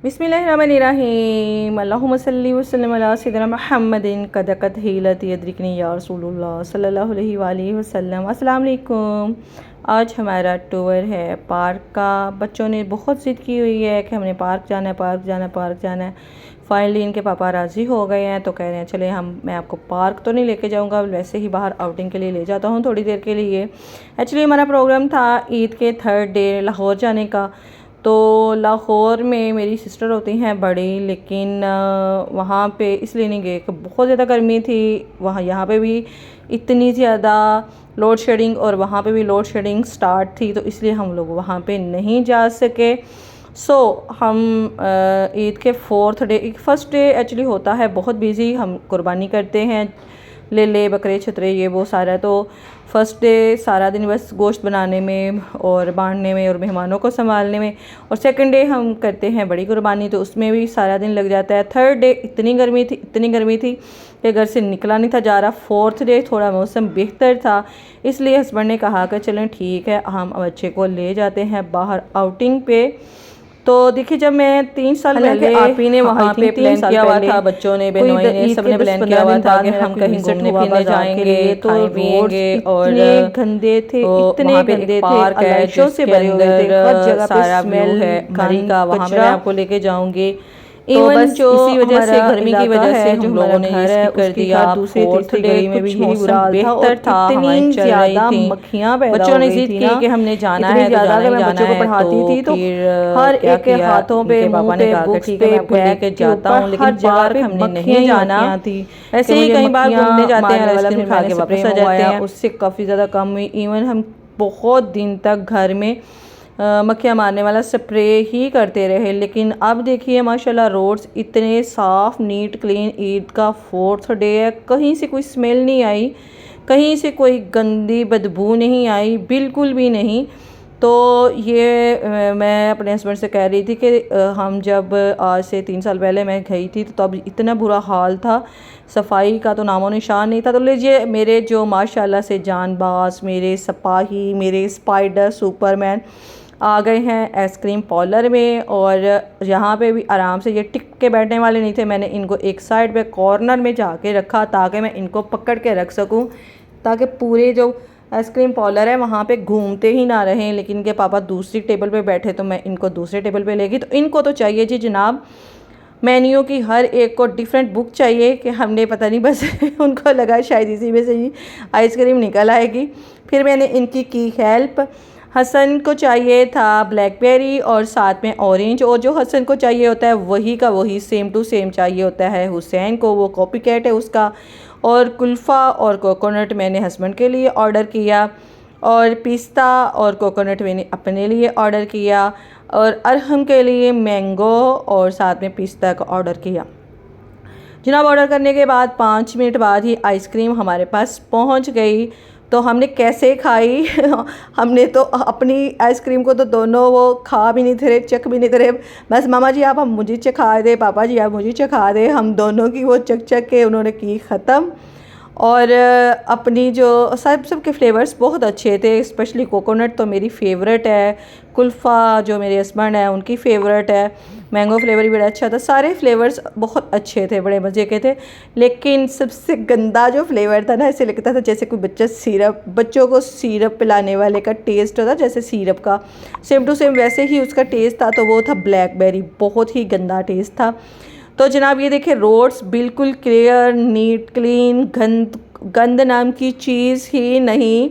बिस्मिल्लाहिर्रहमानिर्रहीम अल्लाहुम्मा सल्ली व सल्लिम अला सय्यिदिना मुहम्मदिन कदकत हिलती यद्रिकनी या रसूलुल्लाह सल्लल्लाहु अलैहि वसल्लम। अस्सलाम वालेकुम। आज हमारा टूर है पार्क का। बच्चों ने बहुत ज़िद की हुई है कि हमने पार्क जाना है, पार्क जाना है, पार्क जाना है। फाइनली इनके पापा राज़ी हो गए हैं, तो कह रहे हैं चले मैं आपको पार्क तो नहीं लेके जाऊंगा, वैसे ही बाहर आउटिंग के लिए ले जाता हूँ थोड़ी देर के लिए। एक्चुअली हमारा प्रोग्राम था ईद के थर्ड डे लाहौर जाने का। तो लाहौर में मेरी सिस्टर होती हैं बड़ी, लेकिन वहाँ पे इसलिए नहीं गए कि बहुत ज़्यादा गर्मी थी वहाँ। यहाँ पे भी इतनी ज़्यादा लोड शेडिंग और वहाँ पे भी लोड शेडिंग स्टार्ट थी, तो इसलिए हम लोग वहाँ पे नहीं जा सके। हम ईद के फर्स्ट डे एक्चुअली होता है बहुत बिज़ी। हम कुर्बानी करते हैं, ले बकरे छतरे ये वो सारा। तो फर्स्ट डे सारा दिन बस गोश्त बनाने में और बांटने में और मेहमानों को संभालने में, और सेकंड डे हम करते हैं बड़ी कुर्बानी, तो उसमें भी सारा दिन लग जाता है। थर्ड डे इतनी गर्मी थी कि घर से निकला नहीं था जा रहा। फोर्थ डे थोड़ा मौसम बेहतर था, इसलिए हस्बैंड ने कहा कि चलें ठीक है हम बच्चे को ले जाते हैं बाहर आउटिंग पे। तो देखिए, जब मैं 3 साल पहले आप ही ने वहाँ पे प्लान किया हुआ था, बच्चों ने बहनोई ने सबने प्लान किया हुआ था कि हम कहीं घूमने फिरने जाएंगे, तो पिएंगे, और इतने गंदे थे, इतने गंदे थे, अलाइशों से भरे हुए थे, हर जगह पे स्मेल है घरी का। वहाँ पे मैं आपको लेके जाऊंगी। इवन जो इसी वजह से गर्मी की वजह से हम लोगों ने ये कर दिया। फोर्थ डे में भी यही बुरा बेहतर था, इतनी ज़्यादा मक्खियाँ पैदा बच्चों ने जिद की कि हमने जाना है, ज़्यादा अगर मैं बच्चों को पढ़ाती थी तो हर एक के हाथों पे मुंह पे बुक्स पे बैग के जाता हूँ, लेकिन बार हमने नहीं जाना थी। ऐसे ही कई बार घूमने जाते हैं वाला खा के वापस आ जाते हैं, उससे काफ़ी ज़्यादा कम हुई। इवन हम बहुत दिन तक घर में मक्खियाँ मारने वाला स्प्रे ही करते रहे। लेकिन अब देखिए माशाल्लाह रोड्स इतने साफ़ नीट क्लीन। ईद का फोर्थ डे है, कहीं से कोई स्मेल नहीं आई, कहीं से कोई गंदी बदबू नहीं आई, बिल्कुल भी नहीं। तो ये मैं अपने हस्बैंड से कह रही थी कि हम जब आज से 3 साल पहले मैं गई थी तो तब इतना बुरा हाल था, सफाई का तो नामो निशान नहीं था। तो लीजिए मेरे जो माशाल्लाह से जानबाज, मेरे सिपाही, मेरे स्पाइडर सुपरमैन आ गए हैं आइसक्रीम पार्लर में। और यहाँ पे भी आराम से ये टिक के बैठने वाले नहीं थे, मैंने इनको एक साइड पे कॉर्नर में जाके रखा ताकि मैं इनको पकड़ के रख सकूँ, ताकि पूरे जो आइसक्रीम पार्लर है वहाँ पे घूमते ही ना रहें। लेकिन इनके पापा दूसरी टेबल पे बैठे तो मैं इनको दूसरे टेबल पे ले गई। तो इनको तो चाहिए जी जनाब मेन्यू की हर एक को डिफरेंट बुक चाहिए कि हमने पता नहीं बस उनको लगा शायद इसी में से ही आइसक्रीम निकल आएगी। फिर मैंने इनकी की हेल्प। हसन को चाहिए था ब्लैकबेरी और साथ में ऑरेंज, और जो हसन को चाहिए होता है वही का वही सेम टू सेम चाहिए होता है हुसैन को, वो कॉपी कैट है उसका। और कुल्फ़ा और कोकोनट मैंने हस्बैंड के लिए ऑर्डर किया, और पिस्ता और कोकोनट मैंने अपने लिए ऑर्डर किया, और अरहम के लिए मैंगो और साथ में पिस्ता का ऑर्डर किया। जनाब ऑर्डर करने के बाद 5 मिनट बाद ही आइसक्रीम हमारे पास पहुंच गई। तो हमने कैसे खाई हमने तो अपनी आइसक्रीम को तो दोनों वो खा भी नहीं थे रहे, चख भी नहीं थे रहे। बस मामा जी आप हम मुझे चखा दे, पापा जी आप मुझे चखा दे, हम दोनों की वो चख के उन्होंने की ख़त्म। और अपनी जो सबके फ्लेवर्स बहुत अच्छे थे, स्पेशली कोकोनट तो मेरी फ़ेवरेट है, कुल्फ़ा जो मेरे हस्बैंड है उनकी फ़ेवरेट है, मैंगो फ्लेवर भी बड़ा अच्छा था। सारे फ्लेवर्स बहुत अच्छे थे, बड़े मज़े के थे। लेकिन सबसे गंदा जो फ्लेवर था ना, ऐसे लगता था जैसे कोई बच्चों को सिरप पिलाने वाले का टेस्ट होता, जैसे सिरप का सेम टू सेम वैसे ही उसका टेस्ट था। तो वो था ब्लैकबेरी, बहुत ही गंदा टेस्ट था। तो जनाब ये देखिए रोड्स बिल्कुल क्लियर, नीट क्लीन, गंद नाम की चीज़ ही नहीं।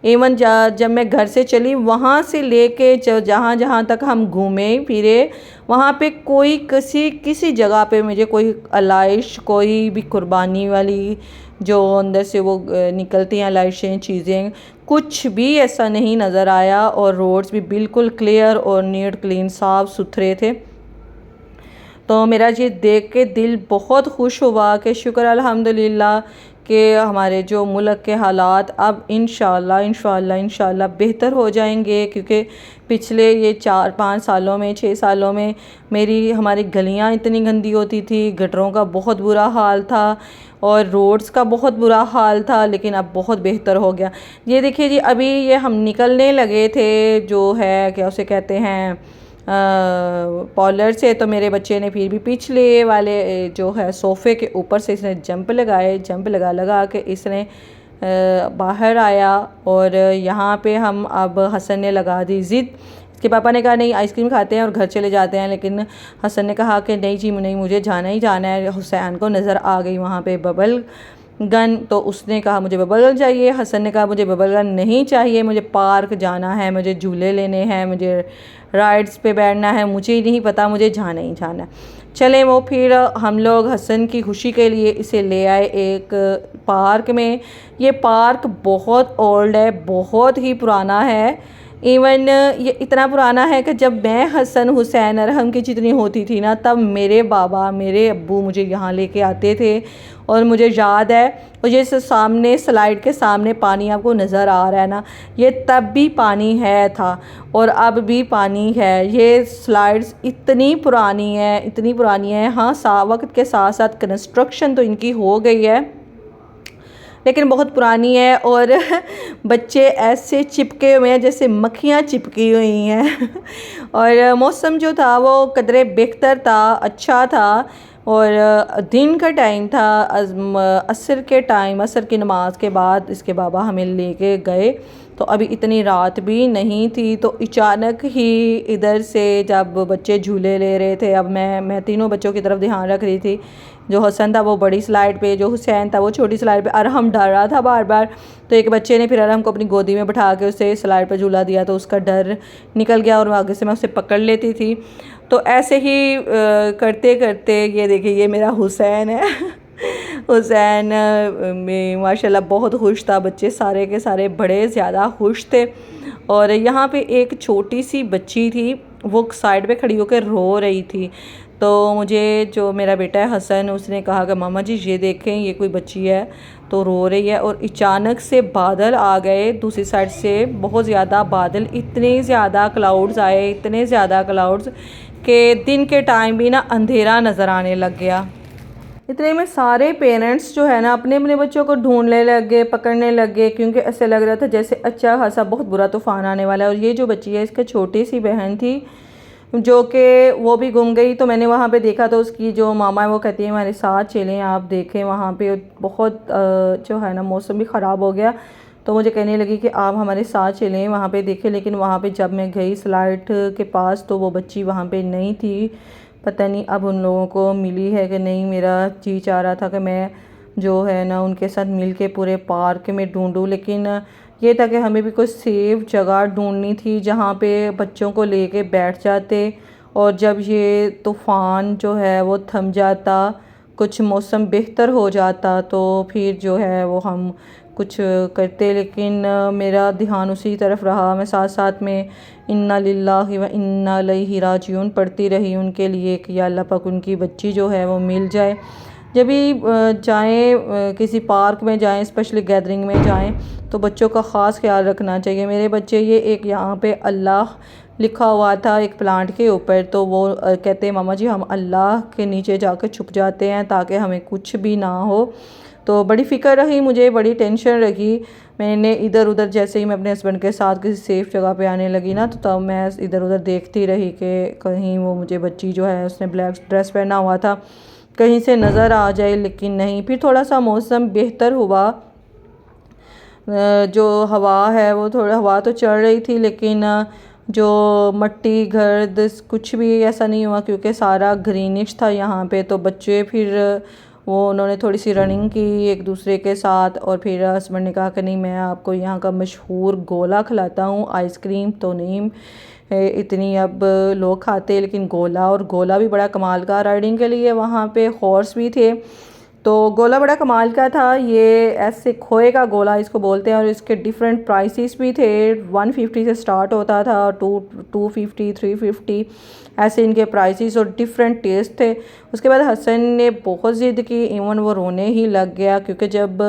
इवन जब मैं घर से चली वहाँ से लेके जहाँ जहाँ तक हम घूमे फिरे, वहाँ पे कोई किसी जगह पे मुझे कोई अलाइश, कोई भी कुर्बानी वाली जो अंदर से वो निकलती हैं अलाइशें चीज़ें, कुछ भी ऐसा नहीं नज़र आया। और रोड्स भी बिल्कुल क्लियर और नीट क्लीन साफ़ सुथरे थे। तो मेरा ये देख के दिल बहुत खुश हुआ कि शुक्र अल्हम्दुलिल्लाह कि हमारे जो मुल्क के हालात अब इंशाअल्लाह बेहतर हो जाएंगे। क्योंकि पिछले ये 4-5 सालों में 6 सालों में हमारी गलियां इतनी गंदी होती थी, गटरों का बहुत बुरा हाल था और रोड्स का बहुत बुरा हाल था, लेकिन अब बहुत बेहतर हो गया। ये देखिए जी, अभी ये हम निकलने लगे थे जो है क्या उसे कहते हैं पॉलर से, तो मेरे बच्चे ने फिर भी पिछले वाले जो है सोफ़े के ऊपर से इसने जंप लगाए, जंप लगा के इसने बाहर आया। और यहाँ पे हम अब हसन ने लगा दी ज़िद। इसके पापा ने कहा नहीं आइसक्रीम खाते हैं और घर चले जाते हैं, लेकिन हसन ने कहा कि नहीं जी नहीं, मुझे जाना ही जाना है। हुसैन को नज़र आ गई वहाँ पे बबल गन, तो उसने कहा मुझे बबल गन चाहिए। हसन ने कहा मुझे बबल गन नहीं चाहिए, मुझे पार्क जाना है, मुझे झूले लेने हैं, मुझे राइड्स पे बैठना है, मुझे नहीं पता, मुझे जाना ही जाना है। चले वो फिर हम लोग हसन की खुशी के लिए इसे ले आए एक पार्क में। ये पार्क बहुत ओल्ड है, बहुत ही पुराना है। इवन ये इतना पुराना है कि जब मैं हसन हुसैन अरहम की जितनी होती थी ना, तब मेरे बाबा मेरे अब्बू मुझे यहाँ लेके आते थे। और मुझे याद है, और ये सामने स्लाइड के सामने पानी आपको नज़र आ रहा है ना, ये तब भी पानी है था और अब भी पानी है। ये स्लाइड्स इतनी पुरानी है, इतनी पुरानी है। हाँ, वक्त के साथ साथ कंस्ट्रक्शन तो इनकी हो गई है, लेकिन बहुत पुरानी है। और बच्चे ऐसे चिपके हुए हैं जैसे मक्खियाँ चिपकी हुई हैं। और मौसम जो था वो कदरे बेहतर था, अच्छा था। और दिन का टाइम था, असर के टाइम, असर की नमाज के बाद इसके बाबा हमें लेके गए। तो अभी इतनी रात भी नहीं थी, तो अचानक ही इधर से जब बच्चे झूले ले रहे थे, अब मैं तीनों बच्चों की तरफ ध्यान रख रही थी। जो हसन था वो बड़ी स्लाइड पे, जो हुसैन था वो छोटी स्लाइड पे। अरहम डर रहा था बार बार, तो एक बच्चे ने फिर अरहम को अपनी गोदी में बैठा के उसे स्लाइड पर झूला दिया, तो उसका डर निकल गया और आगे से मैं उसे पकड़ लेती थी। तो ऐसे ही करते करते ये देखिए ये मेरा हुसैन है। हुसैन में माशाल्लाह बहुत खुश था, बच्चे सारे के सारे बड़े ज़्यादा खुश थे। और यहाँ पे एक छोटी सी बच्ची थी, वो साइड पे खड़ी होकर रो रही थी। तो मुझे जो मेरा बेटा है हसन, उसने कहा कि मामा जी ये देखें ये कोई बच्ची है तो रो रही है। और अचानक से बादल आ गए, दूसरी साइड से बहुत ज़्यादा बादल, इतने ज़्यादा क्लाउड्स आए, इतने ज़्यादा क्लाउड्स कि दिन के टाइम भी ना अंधेरा नज़र आने लग गया। इतने में सारे पेरेंट्स जो है ना अपने अपने बच्चों को ढूंढने लग गए, पकड़ने लग गए, क्योंकि ऐसे लग रहा था जैसे अच्छा खासा बहुत बुरा तूफ़ान आने वाला है। और ये जो बच्ची है इसकी छोटी सी बहन थी जो कि वो भी गुम गई। तो मैंने वहाँ पे देखा, तो उसकी जो मामा है वो कहती है हमारे साथ चलें, आप देखें वहाँ पे बहुत जो है ना मौसम भी ख़राब हो गया। तो मुझे कहने लगी कि आप हमारे साथ चलें वहाँ पे देखें। लेकिन वहाँ पे जब मैं गई स्लाइड के पास तो वो बच्ची वहाँ पे नहीं थी। पता नहीं अब उन लोगों को मिली है कि नहीं। मेरा जी चाह रहा था कि मैं जो है ना उनके साथ मिल के पूरे पार्क में ढूंढूं, लेकिन ये था कि हमें भी कोई सेफ़ जगह ढूंढनी थी जहाँ पे बच्चों को लेके बैठ जाते। और जब ये तूफ़ान जो है वो थम जाता, कुछ मौसम बेहतर हो जाता, तो फिर जो है वो हम कुछ करते। लेकिन मेरा ध्यान उसी तरफ रहा। मैं साथ साथ में इन्ना लिल्लाहि व इन्ना इलैहि राजिऊन पढ़ती रही उनके लिए कि या अल्लाह पाक उनकी बच्ची जो है वो मिल जाए। जब भी जाएं किसी पार्क में जाएं, स्पेशली गैदरिंग में जाएं, तो बच्चों का ख़ास ख्याल रखना चाहिए। मेरे बच्चे ये एक यहाँ पे अल्लाह लिखा हुआ था एक प्लांट के ऊपर, तो वो कहते हैं मामा जी हम अल्लाह के नीचे जाकर छुप जाते हैं ताकि हमें कुछ भी ना हो। तो बड़ी फ़िक्र रही मुझे, बड़ी टेंशन रही। मैंने इधर उधर जैसे ही मैं अपने हस्बैंड के साथ किसी सेफ़ जगह पे आने लगी ना, तो तब मैं इधर उधर देखती रही कि कहीं वो मुझे बच्ची जो है उसने ब्लैक ड्रेस पहना हुआ था कहीं से नज़र आ जाए, लेकिन नहीं। फिर थोड़ा सा मौसम बेहतर हुआ, जो हवा है वो थोड़ा हवा तो चल रही थी, लेकिन जो मट्टी गर्द कुछ भी ऐसा नहीं हुआ क्योंकि सारा ग्रीनिश था यहाँ पे। तो बच्चे फिर वो उन्होंने थोड़ी सी रनिंग की एक दूसरे के साथ। और फिर हस्बैंड ने कहा कि नहीं मैं आपको यहाँ का मशहूर गोला खिलाता हूँ। आइसक्रीम तो नहीं इतनी अब लोग खाते, लेकिन गोला, और गोला भी बड़ा कमाल का। राइडिंग के लिए वहाँ पे हॉर्स भी थे, तो गोला बड़ा कमाल का था। ये ऐसे खोए का गोला इसको बोलते हैं, और इसके डिफरेंट प्राइसेस भी थे। 150 से स्टार्ट होता था, 250 350 ऐसे इनके प्राइसेस और डिफरेंट टेस्ट थे। उसके बाद हसन ने बहुत ज़िद की, इवन वो रोने ही लग गया क्योंकि जब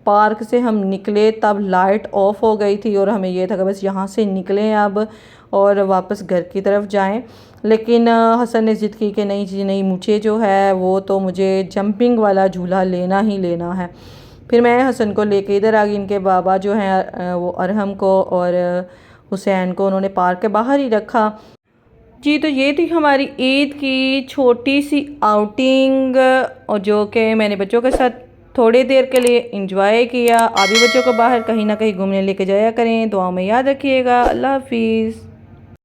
पार्क से हम निकले तब लाइट ऑफ हो गई थी और हमें यह था कि बस यहाँ से निकलें अब और वापस घर की तरफ जाएं। लेकिन हसन ने ज़िद की कि नहीं जी नहीं, मुझे जो है वो तो मुझे जंपिंग वाला झूला लेना ही लेना है। फिर मैं हसन को लेके इधर आ गई। इनके बाबा जो हैं वो अरहम को और हुसैन को उन्होंने पार्क के बाहर ही रखा। जी तो ये थी हमारी ईद की छोटी सी आउटिंग, और जो कि मैंने बच्चों के साथ थोड़ी देर के लिए इंजॉय किया। आप भी बच्चों को बाहर कहीं ना कहीं घूमने लेके जाया करें। दुआ में याद रखिएगा। अल्लाह हाफिज़।